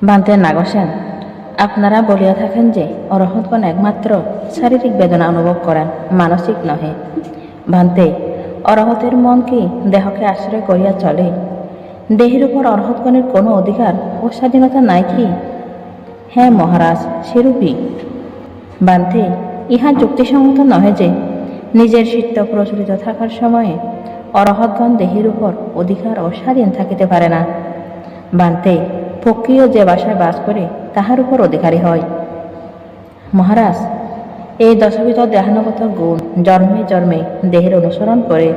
বান্তে নাগসেন, আপনারা বলিয়া থাকেন যে অরহতগণ একমাত্র শারীরিক বেদনা অনুভব করেন, মানসিক নহে। ভান্তে, অরহতের মন কি দেহকে আশ্রয় করিয়া চলে? দেহের উপর অরহতগণের কোনো অধিকার ও স্বাধীনতা নাই কি? হ্যাঁ মহারাজ, সেরূপই। বান্তে, ইহা যুক্তিসঙ্গত নহে যে নিজের চিত্ত প্রচলিত থাকার সময়ে অরহতগণ দেহের উপর অধিকার ও স্বাধীন থাকিতে পারে না। বান্তে, পক্ষীও যে বাসায় বাস করে তাহার উপর অধিকারী হয়। মহারাজ, এই দশবিধ দেহানুগত গুণ জন্মে জন্মে দেহের অনুসরণ করে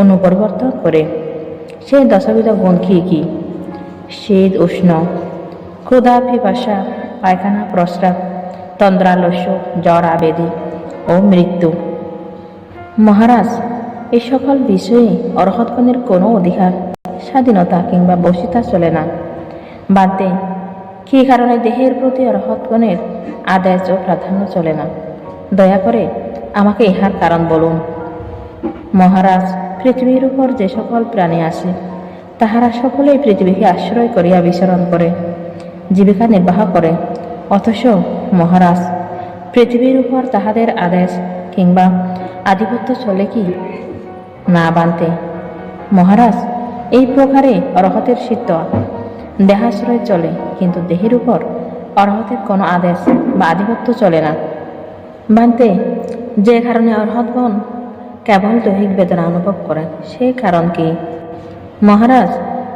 অনুপরিবর্তন করে। সেই দশবিধ গুণ কি কি? শীত উষ্ণ, ক্ষুধা পিপাসা, পায়খানা প্রস্রাব, তন্দ্রালস্য, জ্বর আবেদী ও মৃত্যু। মহারাজ, এই সকল বিষয়ে অরহতগণের কোনো অধিকার, স্বাধীনতা কিংবা বশিতা চলে না। বাদে কী কারণে দেহের প্রতি অরহতগণের আদেশ ও প্রাধান্য চলে না? দয়া করে আমাকে ইহার কারণ বলুন। মহারাজ, পৃথিবীর উপর যে সকল প্রাণী আছে তাহারা সকলেই পৃথিবীকে আশ্রয় করিয়া বিচরণ করে, জীবিকা নির্বাহ করে। অথচ মহারাজ, পৃথিবীর উপর তাহাদের আদেশ কিংবা আধিপত্য চলে কি? না বান্তে। মহারাজ, এই প্রকারে অরহতের চিত্ত দেহাশ্রয় চলে, কিন্তু দেহের উপর অরহতের কোনো আদেশ বা আধিপত্য চলে না। বান্তে, যে কারণে অরহতগণ কেবল দৈহিক বেদনা অনুভব করেন, সে কারণ কি? মহারাজ,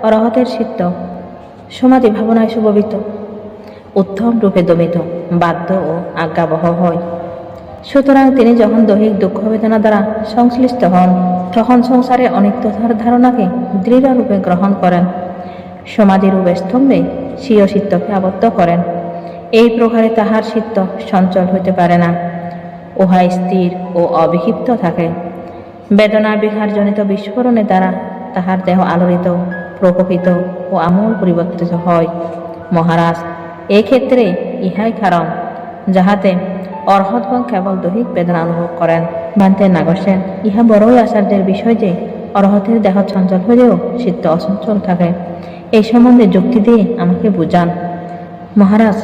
অরহতের চিত্ত সমাধি ভাবনায় সুভবিত, উত্তম রূপে দমিত, বাধ্য ও আজ্ঞাবহ হয়। সুতরাং তিনি যখন দৈহিক দুঃখ বেদনা দ্বারা সংশ্লিষ্ট হন, তখন সংসারের অনিত্যতার ধারণাকে দৃঢ়রূপে গ্রহণ করেন, সমাধিরূপে স্তম্ভে স্বীয় চিত্তকে আবদ্ধ করেন। এই প্রকারে তাহার চিত্ত চঞ্চল হইতে পারে না, উহা স্থির ও অবিক্ষিপ্ত থাকে। বেদনা বিহারজনিত বিস্ফোরণের দ্বারা তাহার দেহ আলোড়িত, প্রকোপিত ও আমূল পরিবর্তিত হয়। মহারাজ, এই ক্ষেত্রে ইহাই কারণ যাহাতে অরহতগণ কেবল দৈহিক বেদনা অনুভব করেন। বান্তে নাগসেন, ইহা বড়ই আশ্চর্যের বিষয় যে অরহতের দেহ চঞ্চল হলেও চিত্ত অচঞ্চল থাকে। এই সম্বন্ধে যুক্তি দিয়ে আমাকে বুঝান। মহারাজ,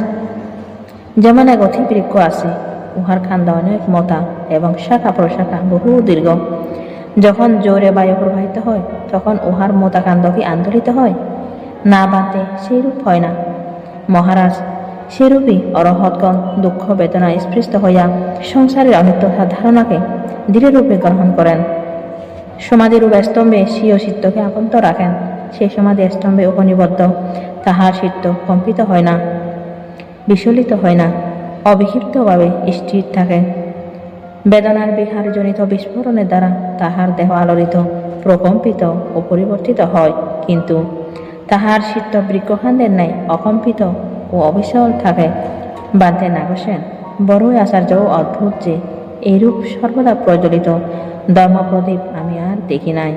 যেমন এক অতি বৃক্ষ আছে, উহার কাণ্ড অনেক মোটা এবং শাখা প্রশাখা বহু দীর্ঘ। যখন জোরে বায়ু প্রবাহিত হয় তখন উহার মোটা কাণ্ড কি আন্দোলিত হয়? না বান্তে, সেইরূপ হয় না। মহারাজ, সেরূপই অরহতগণ দুঃখ বেদনায় স্পৃষ্ট হইয়া সংসারের অনিত্যতার ধারণাকে দৃঢ়রূপে গ্রহণ করেন, সমাধিরূপ স্তম্ভে স্বীয় চিত্তকে আবদ্ধ রাখেন। সেই সমাধি স্তম্ভে উপনিবদ্ধ তাহার চিত্ত কম্পিত হয় না, বিচলিত হয় না, অবিক্ষিপ্তভাবে স্থির থাকে। বেদনার বিহারজনিত বিস্ফোরণের দ্বারা তাহার দেহ আলোড়িত, প্রকম্পিত ও পরিবর্তিত হয়, কিন্তু তাহার চিত্ত বৃক্ষকাণ্ডের ন্যায় অকম্পিত ও অবিচল থাকে। বান্তে নাগসেন, বড়ই আশ্চর্য ও অদ্ভুত যে এইরূপ সর্বদা প্রজ্বলিত ধর্মপ্রদীপ আমি আর দেখি নাই।